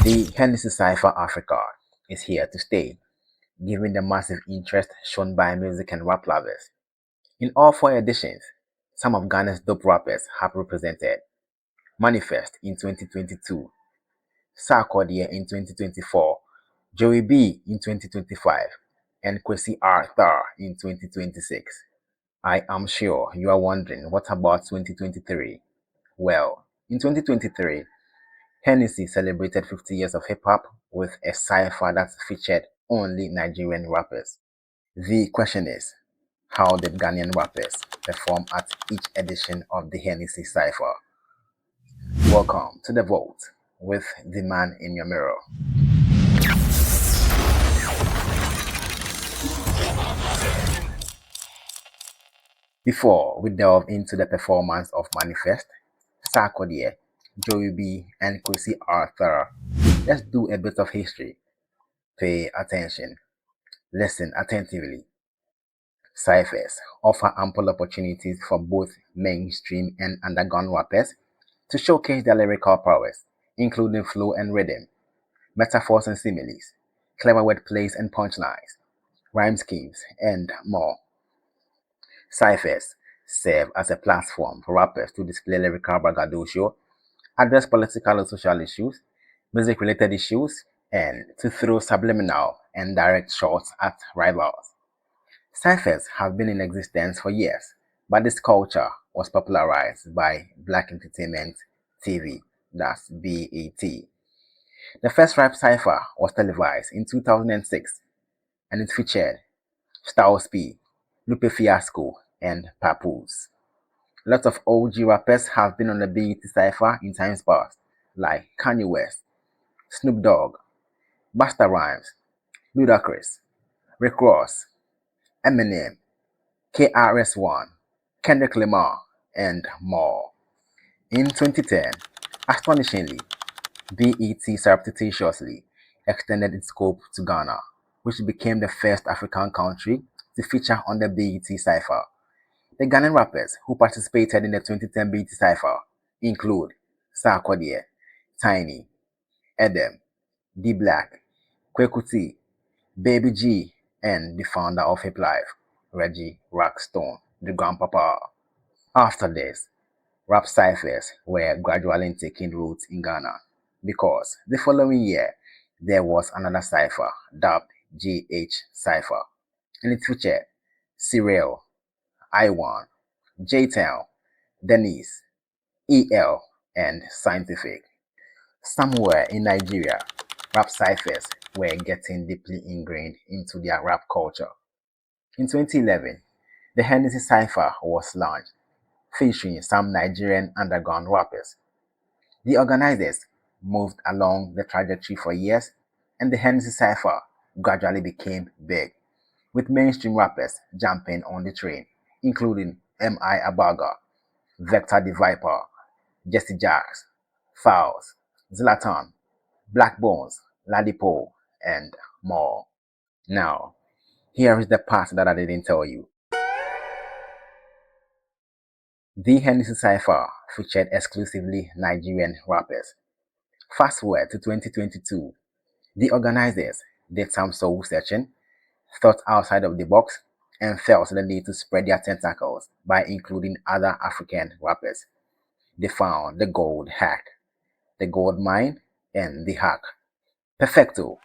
The Hennessy Cypher Africa is here to stay, given the massive interest shown by music and rap lovers. In all four editions, some of Ghana's dope rappers have represented: M.anifest in 2022, Sarkodie in 2024, Joey B in 2025, and Kwesi Arthur in 2026. I am sure you are wondering, what about 2023? Well, in 2023, Hennessy celebrated 50 years of hip-hop with a cipher that featured only Nigerian rappers. The question is, how did Ghanaian rappers perform at each edition of the Hennessy Cypher? Welcome to the vote with the man in your mirror. Before we delve into the performance of M.anifest, Sarkodie, Joey B, and Quincy Arthur, let's do a bit of history. Pay attention. Listen attentively. Ciphers offer ample opportunities for both mainstream and underground rappers to showcase their lyrical prowess, including flow and rhythm, metaphors and similes, clever wordplays and punchlines, rhyme schemes, and more. Ciphers serve as a platform for rappers to display lyrical braggadocio, address political and social issues, music-related issues, and to throw subliminal and direct shots at rivals. Ciphers have been in existence for years, but this culture was popularized by Black Entertainment TV, that's BET. The first rap cipher was televised in 2006, and it featured Styles P, Lupe Fiasco, and Papoose. Lots of OG rappers have been on the BET cipher in times past, like Kanye West, Snoop Dogg, Busta Rhymes, Ludacris, Rick Ross, Eminem, KRS-One, Kendrick Lamar, and more. In 2010, astonishingly, BET surreptitiously extended its scope to Ghana, which became the first African country to feature on the BET cipher. The Ghanaian rappers who participated in the 2010 BET cipher include Sarkodie, Tiny, Edem, D Black, Kwekuti, Baby G, and the founder of Hip Life, Reggie Rockstone, the grandpapa. After this, rap ciphers were gradually taking root in Ghana, because the following year there was another cipher dubbed GH Cypher, and it featured Cyril, Iwan, J-Town, Denise, EL, and Scientific. Somewhere in Nigeria, rap ciphers were getting deeply ingrained into their rap culture. In 2011, the Hennessy Cypher was launched, featuring some Nigerian underground rappers. The organizers moved along the trajectory for years, and the Hennessy Cypher gradually became big, with mainstream rappers jumping on the train, including M.I. Abaga, Vector the Viper, Jesse Jacks, Fowls, Zlatan, Black Bones, Ladipo, and more. Now, here is the part that I didn't tell you. The Hennessy Cypher featured exclusively Nigerian rappers. Fast forward to 2022, the organizers did some soul searching, thought outside of the box, and felt the need to spread their tentacles by including other African rappers. They found the gold hack, the gold mine, and the hack. Perfecto.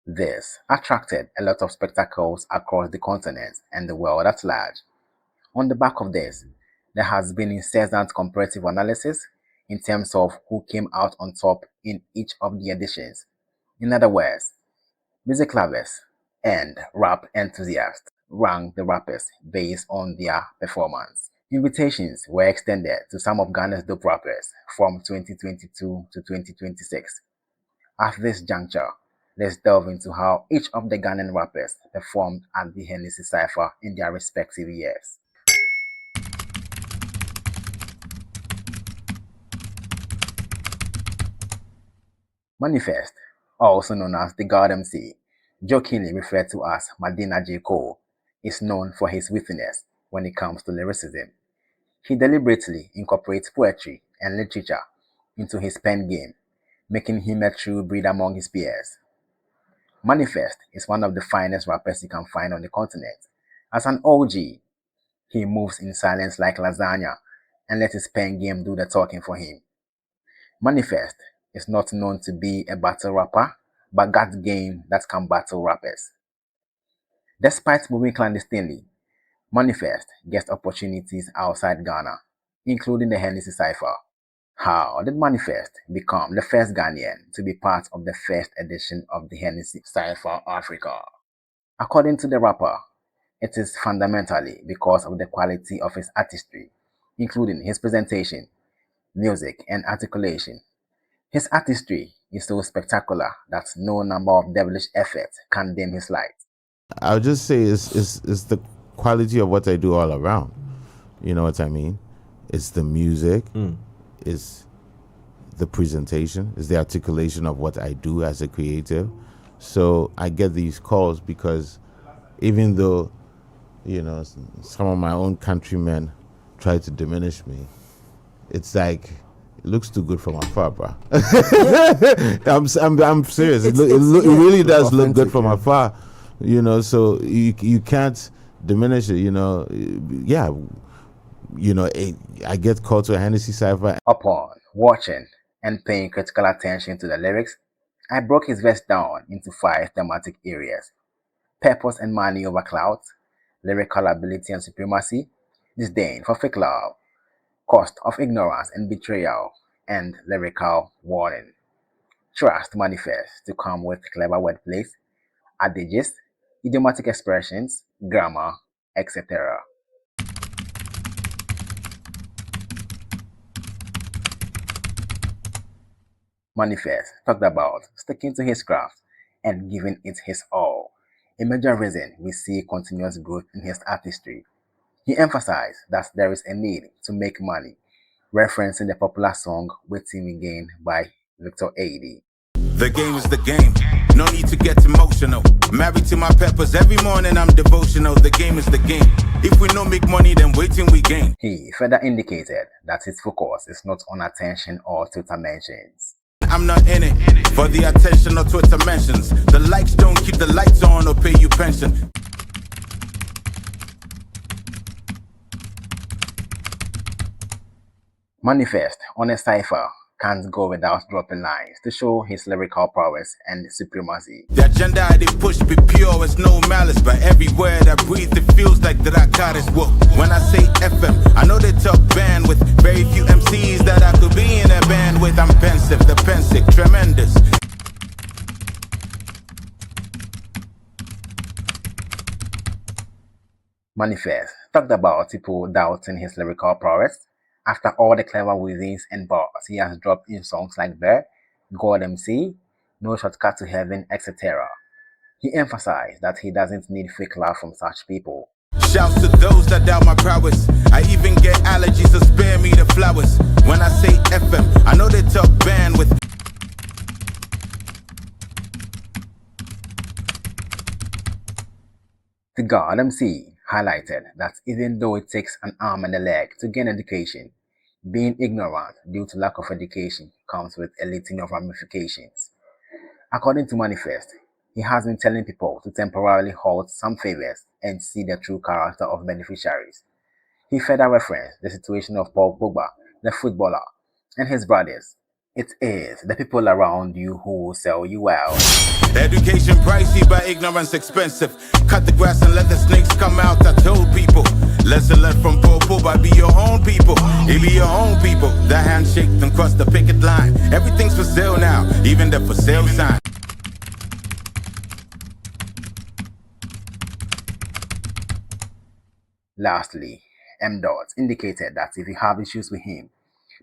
This attracted a lot of spectacles across the continent and the world at large. On the back of this, there has been incessant comparative analysis in terms of who came out on top in each of the editions. In other words, music lovers and rap enthusiasts ranked the rappers based on their performance. Invitations were extended to some of Ghana's dope rappers from 2022 to 2026. At this juncture, let's delve into how each of the Ghanaian rappers performed at the Hennessy Cypher in their respective years. M.anifest, also known as the God MC, jokingly referred to as Madina J. Cole, is known for his wittiness when it comes to lyricism. He deliberately incorporates poetry and literature into his pen game, making him a true breed among his peers. M.Anifest is one of the finest rappers you can find on the continent. As an OG, he moves in silence like lasagna and lets his pen game do the talking for him. M.Anifest is not known to be a battle rapper, but got game that can battle rappers. Despite moving clandestinely, M.Anifest gets opportunities outside Ghana, including the Hennessy Cypher. How did M.Anifest become the first Ghanaian to be part of the first edition of the Hennessy Cypher Africa? According to the rapper, it is fundamentally because of the quality of his artistry, including his presentation, music, and articulation. His artistry is so spectacular that no number of devilish efforts can dim his light. I would just say it's the quality of what I do all around. You know what I mean? It's the music, it's the presentation, it's the articulation of what I do as a creative. So I get these calls because even though, you know, some of my own countrymen try to diminish me, it's like, it looks too good from afar, bro. I'm serious. It really does look good from afar. You know, so you can't diminish it, you know. Yeah, you know, I get called to a Hennessy Cypher. Upon watching and paying critical attention to the lyrics, I broke his verse down into 5 thematic areas: purpose and money over clout, lyrical ability and supremacy, disdain for fake love, cost of ignorance and betrayal, and lyrical warning. Trust M.Anifest to come with clever wordplays, adages, idiomatic expressions, grammar, etc. M.Anifest talked about sticking to his craft and giving it his all, a major reason we see continuous growth in his artistry. He emphasized that there is a need to make money, referencing the popular song Waiting Again by Victor A.D. The game is the game, no need to get emotional. Married to my peppers, every morning I'm devotional. The game is the game, if we no make money then waiting we gain. He further indicated that his focus is not on attention or Twitter mentions. I'm not in it for the attention or Twitter mentions. The likes don't keep the lights on or pay you pension. M.Anifest on a cipher can't go without dropping lines to show his lyrical prowess and supremacy. The agenda I did push be pure, it's no malice, but every word I breathe it feels like that I got it. Whoa. When I say FM, I know they talk bandwidth. Very few MCs that I could be in a band with. I'm pensive, the pensive, tremendous. M.Anifest talked about people doubting his lyrical prowess after all the clever weavings and bars he has dropped in songs like Bear, God MC, No Shortcut to Heaven, etc. He emphasized that he doesn't need fake love from such people. Shouts to those that doubt my prowess. I even get allergies, so spare me the flowers. When I say FM, I know they talk bandwidth. The God MC highlighted that even though it takes an arm and a leg to gain education, being ignorant due to lack of education comes with a litany of ramifications. According to M.Anifest, he has been telling people to temporarily halt some favors and see the true character of beneficiaries. He further referenced the situation of Paul Pogba, the footballer, and his brothers. It is the people around you who will sell you out. Education pricey, but ignorance expensive. Cut the grass and let the snakes come out, I told people. Lesson learned from Paul Pogba, be your own people. It be your own people. The handshake, then cross the picket line. Everything's for sale now, even the for sale sign. Lastly, M. indicated that if you have issues with him,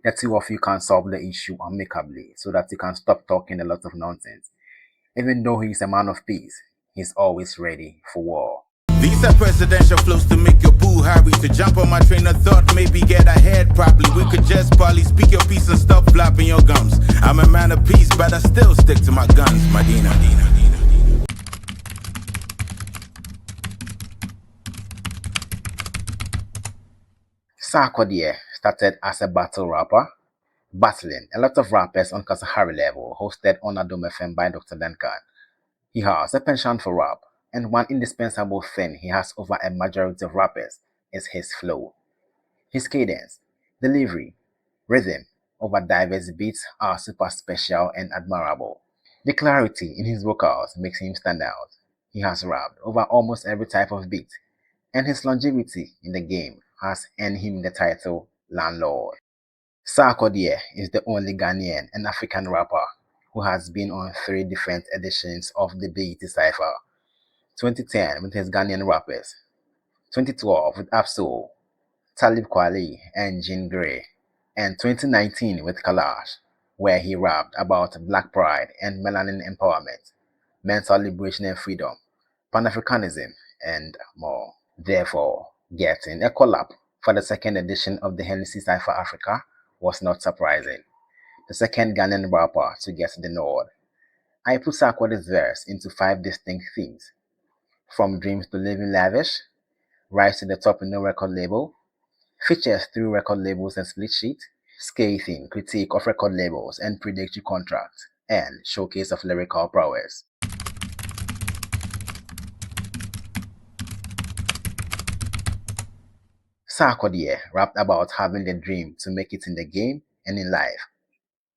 the two of you can solve the issue amicably so that you can stop talking a lot of nonsense. Even though he is a man of peace, he's always ready for war. These are presidential flows to make your boo hurry. To jump on my train of thought, maybe get ahead properly. We could just probably speak your piece and stop flapping your gums. I'm a man of peace, but I still stick to my guns, Medina. Sarkodie started as a battle rapper, battling a lot of rappers on Kasahari level, hosted on Adom FM by Dr. Duncan. He has a penchant for rap, and one indispensable thing he has over a majority of rappers is his flow. His cadence, delivery, rhythm over diverse beats are super special and admirable. The clarity in his vocals makes him stand out. He has rapped over almost every type of beat, and his longevity in the game has earned him the title Landlord. Sarkodie is the only Ghanaian and African rapper who has been on 3 different editions of the BET Cypher: 2010 with his Ghanaian rappers, 2012 with Absol, Talib Kweli, and Jean Grey, and 2019 with Kalash, where he rapped about black pride and melanin empowerment, mental liberation and freedom, Pan-Africanism, and more. Therefore, getting a collab for the 2nd edition of the Hennessy Cypher Africa was not surprising. The second Ghanaian rapper to get the nod. I put Sarkodie's verse into 5 distinct themes, from dreams to living lavish, rise to the top in no record label, features through record labels and split sheet, scathing critique of record labels and predatory contracts, and showcase of lyrical prowess. Sarkodie rapped about having the dream to make it in the game and in life.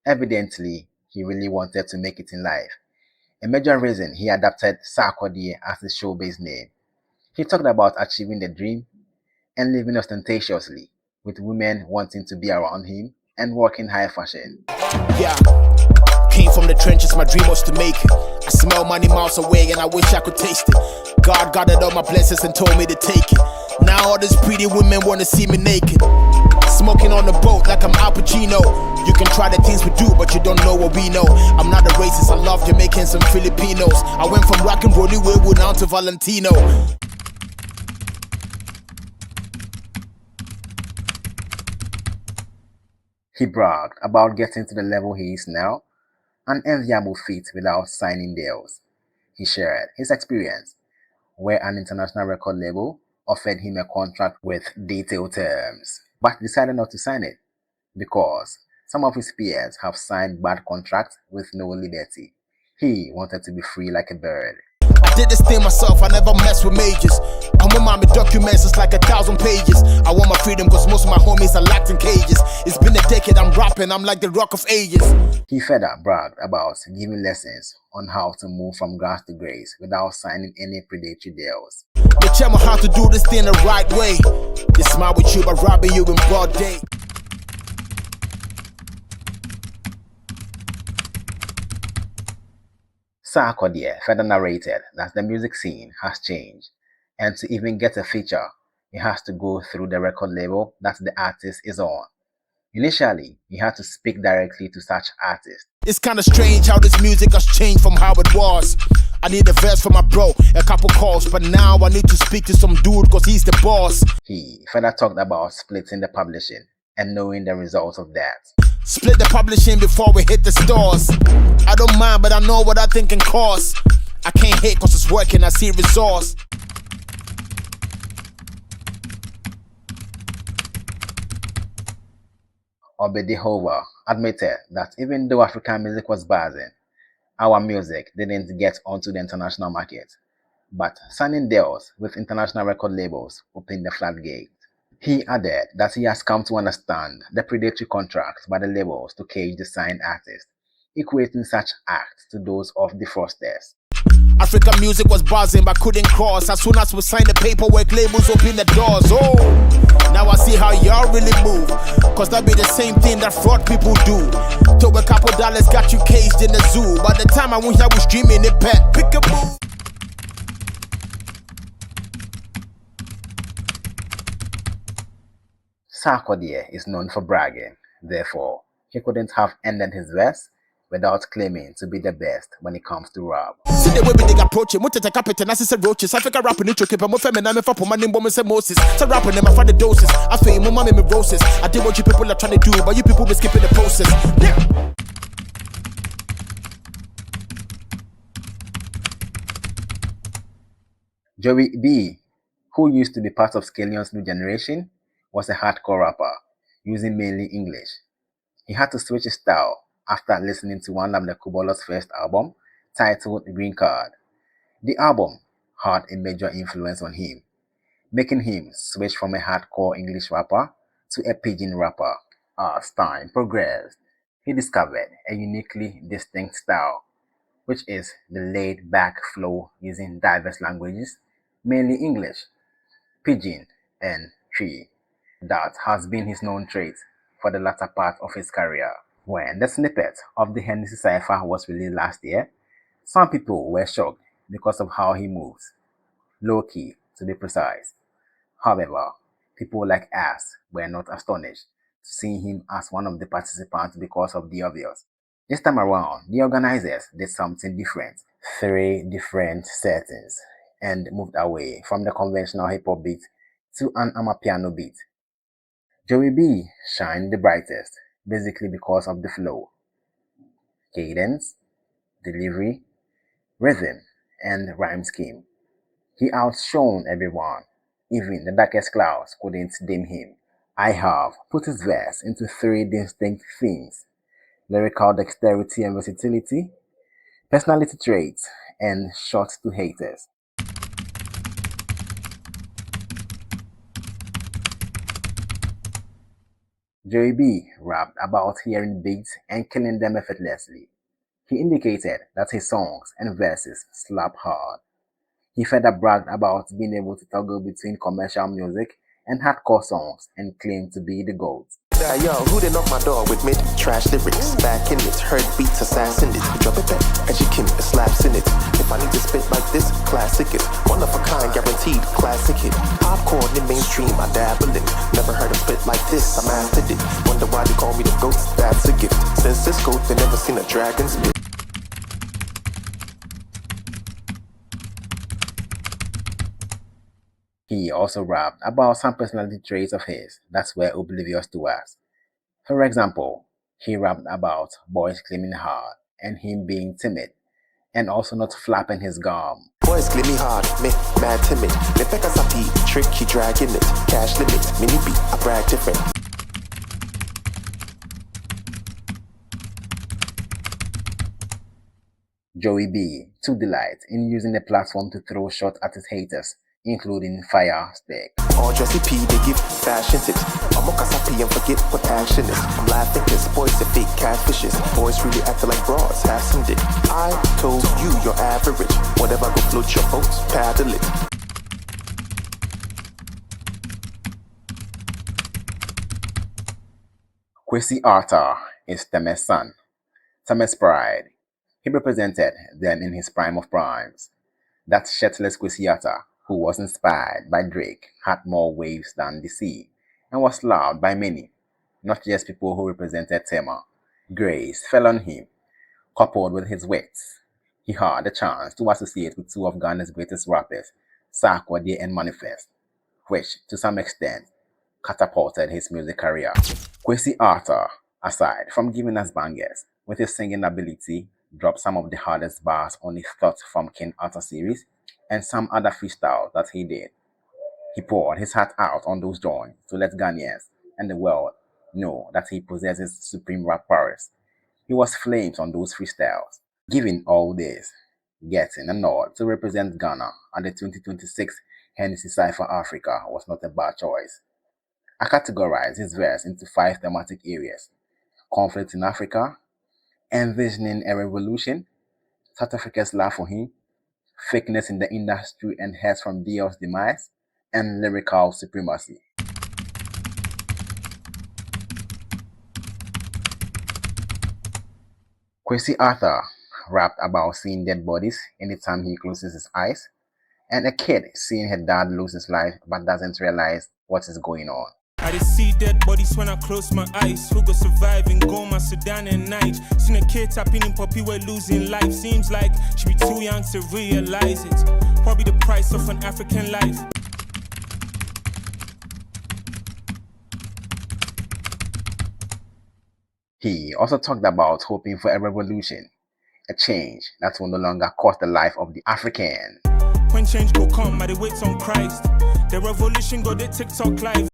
Evidently, he really wanted to make it in life. A major reason he adopted Sarkodie as his showbiz name. He talked about achieving the dream and living ostentatiously, with women wanting to be around him and working high fashion. Yeah, came from the trenches, my dream was to make it. I smell money miles away and I wish I could taste it. God guarded all my blessings and told me to take it. Now all these pretty women wanna see me naked. Smoking on the boat like I'm Al Pacino. You can try the things we do, but you don't know what we know. I'm not a racist, I love Jamaicans and Filipinos. I went from rock and rolling Wood down to Valentino. He bragged about getting to the level he is now, an enviable feat without signing deals. He shared his experience, where an international record label offered him a contract with detailed terms, but decided not to sign it because some of his peers have signed bad contracts with no liberty. He wanted to be free like a bird. I did this thing myself, I never mess with majors. I'm with mommy documents, it's like 1,000 pages. I want my freedom cause most of my homies are locked in cages. It's been a decade I'm rapping, I'm like the Rock of Ages. He further bragged about giving lessons on how to move from grass to grace without signing any predatory deals. Me tell me how to do this thing the right way. They smile with you but robbing you in broad day. Sarkodie further narrated that the music scene has changed, and to even get a feature, he has to go through the record label that the artist is on. Initially, he had to speak directly to such artists. It's kinda strange how this music has changed from how it was. I need a verse for my bro, a couple calls, but now I need to speak to some dude cause he's the boss. He further talked about splitting the publishing and knowing the results of that. Split the publishing before we hit the stores. I don't mind, but I know what I think can cost. I can't hate cause it's working, I see resource. Obedihova admitted that even though African music was buzzing, our music didn't get onto the international market, but signing deals with international record labels opened the floodgate. He added that he has come to understand the predatory contracts by the labels to cage the signed artists, equating such acts to those of the fraudsters. African music was buzzing but couldn't cross. As soon as we signed the paperwork, labels open the doors. Oh, now I see how y'all really move, cause that be the same thing that fraud people do. Throw a couple dollars, got you caged in the zoo. By the time I went here, I was dreaming it pet. Pick a move. Sarkodie is known for bragging, therefore, he couldn't have ended his verse without claiming to be the best when it comes to rap. See the way we approach it, what take up it and I say roaches. I think I rap in the trick, but more feminine for my name, woman say Moses. So rapping them, I find the doses. I feel my mommy me roses. I did what you people are trying to do, but you people be skipping the process. Yeah. Joey B, who used to be part of Scalion's new generation, was a hardcore rapper, using mainly English. He had to switch his style after listening to one of the Kubola's first album, titled Green Card. The album had a major influence on him, making him switch from a hardcore English rapper to a pidgin rapper. As time progressed, he discovered a uniquely distinct style, which is the laid-back flow using diverse languages, mainly English, pidgin, and Cree. That has been his known trait for the latter part of his career. When the snippet of the Hennessy Cypher was released last year, some people were shocked because of how he moves, low-key to be precise. However, people like us were not astonished to see him as one of the participants because of the obvious. This time around, the organizers did something different, 3 different settings, and moved away from the conventional hip-hop beat to an amapiano beat. Joey B shined the brightest, basically because of the flow, cadence, delivery, rhythm, and rhyme scheme. He outshone everyone. Even the darkest clouds couldn't dim him. I have put his verse into 3 distinct themes: lyrical dexterity and versatility, personality traits, and shots to haters. Joey B rapped about hearing beats and killing them effortlessly. He indicated that his songs and verses slap hard. He further bragged about being able to toggle between commercial music and hardcore songs and claimed to be the GOAT. Yo, who they knock my door with mid trash lyrics? Back in it, heard beats assassin it. Drop it back, educate it, slaps in it. If I need to spit like this, classic it. One of a kind, guaranteed, classic it. Hardcore in mainstream, I dabble in. Never heard a spit like this, I mastered it. Wonder why they call me the GOAT, that's a gift. Since this GOAT, they never seen a dragon spit. He also rapped about some personality traits of his that were oblivious to us. For example, he rapped about boys claiming hard and him being timid, and also not flapping his gum. Boys claim me hard, me mad timid. Me peck as a pee, trick he dragging it. Cash limit, mini beat, I brag different. Joey B took delight in using the platform to throw shots at his haters, including Fire Stick. All dressy P, they give fashion tips. I'm a P and forget what action is. I'm laughing cause boys are fake catfishes. Boys really acting like broads, have some dick. I told you you're average. Whatever, go float your boats, paddle it. Kwesi Arthur is Teme's son, Teme's pride. He represented them in his prime of primes. That shirtless Kwesi Arthur, who was inspired by Drake, had more waves than the sea, and was loved by many, not just people who represented Tema. Grace fell on him, coupled with his wits. He had the chance to associate with 2 of Ghana's greatest rappers, Sarkodie and M.anifest, which, to some extent, catapulted his music career. Kwesi Arthur, aside from giving us bangers, with his singing ability, dropped some of the hardest bars on his Thoughts from King Arthur series, and some other freestyles that he did. He poured his heart out on those joints to let Ghanaians and the world know that he possesses supreme rap prowess. He was flames on those freestyles. Given all this, getting a nod to represent Ghana at the 2026 Hennessy Cypher Africa was not a bad choice. I categorized his verse into 5 thematic areas: conflict in Africa, envisioning a revolution, South Africa's love for him, fakeness in the industry and hurts from DL's demise, and lyrical supremacy. Quincy Arthur rapped about seeing dead bodies anytime he closes his eyes, and a kid seeing her dad lose his life but doesn't realize what is going on. I just see dead bodies when I close my eyes. Who go survive in Goma, Sudan and Niger? Seen a kid tapping in Poppy, we're losing life. Seems like she be too young to realize it. Probably the price of an African life. He also talked about hoping for a revolution, a change that will no longer cost the life of the African. When change go come, I wait on Christ. The revolution go the TikTok live.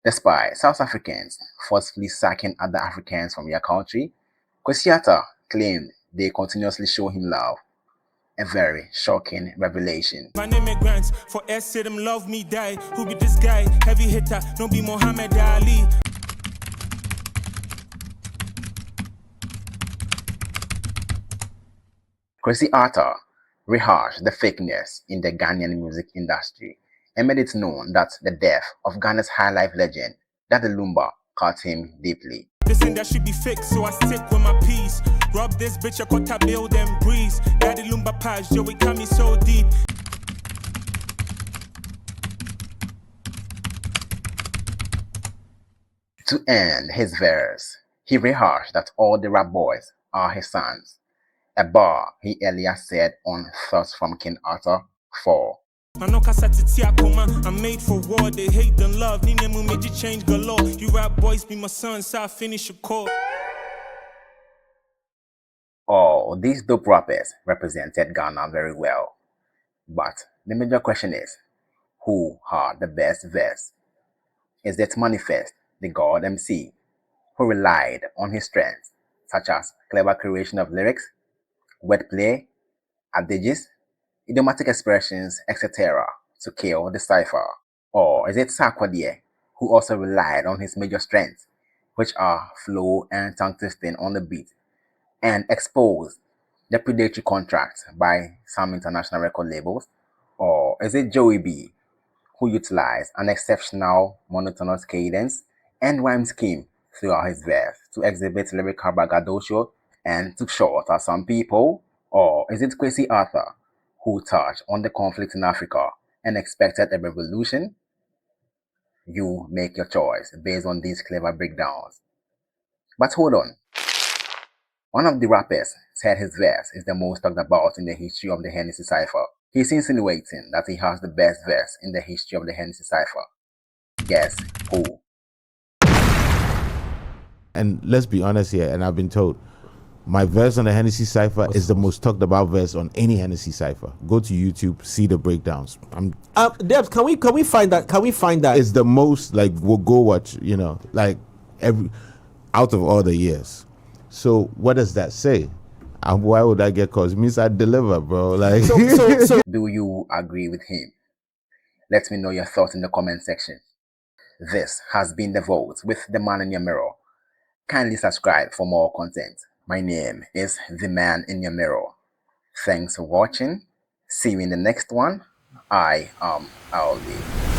Despite South Africans forcefully sacking other Africans from their country, Kwesi Arthur claimed they continuously show him love. A very shocking revelation. My name is Grants, for S said them love me die. Who be this guy? Heavy hitter, no be Muhammad Ali. Quincy Arthur rehashed the fakeness in the Ghanaian music industry and made it known that the death of Ghana's high-life legend, Daddy Lumba, cut him deeply. This thing that should be fixed, so I stick with my piece. Rob this bitch, I got to build and breeze. Daddy Lumba Page, Joey coming so deep. To end his verse, he rehashed that all the rap boys are his sons, a bar he earlier said on Thoughts from King Arthur 4. I'm made for war, they hate and love. Nina made you change galore. You rap boys be my sons, so I finish your call. All these dope rappers represented Ghana very well. But the major question is, who had the best verse? Is it M.anifest, the God MC, who relied on his strengths, such as clever creation of lyrics, wordplay, adages, idiomatic expressions, etc., to kill the cipher? Or is it Sarkodie, who also relied on his major strengths, which are flow and tongue twisting on the beat, and exposed the predatory contracts by some international record labels? Or is it Joey B, who utilized an exceptional monotonous cadence and rhyme scheme throughout his verse to exhibit lyrical braggadocio and took short at some people? Or is it Kwesi Arthur, who touched on the conflict in Africa and expected a revolution? You make your choice based on these clever breakdowns. But hold on. One of the rappers said his verse is the most talked about in the history of the Hennessy Cypher. He's insinuating that he has the best verse in the history of the Hennessy Cypher. Guess who? And let's be honest here, and I've been told, my verse on the Hennessy Cypher is the most talked about verse on any Hennessy Cypher. Go to YouTube, see the breakdowns. Debs, can we find that? Can we find that? It's the most, like, we'll go watch, you know, like every out of all the years. So what does that say? And why would I get calls? It means I deliver, bro. Like, So Do you agree with him? Let me know your thoughts in the comment section. This has been The Vote with the Man in Your Mirror. Kindly subscribe for more content. My name is The Man in Your Mirror. Thanks for watching. See you in the next one. I am Aldi.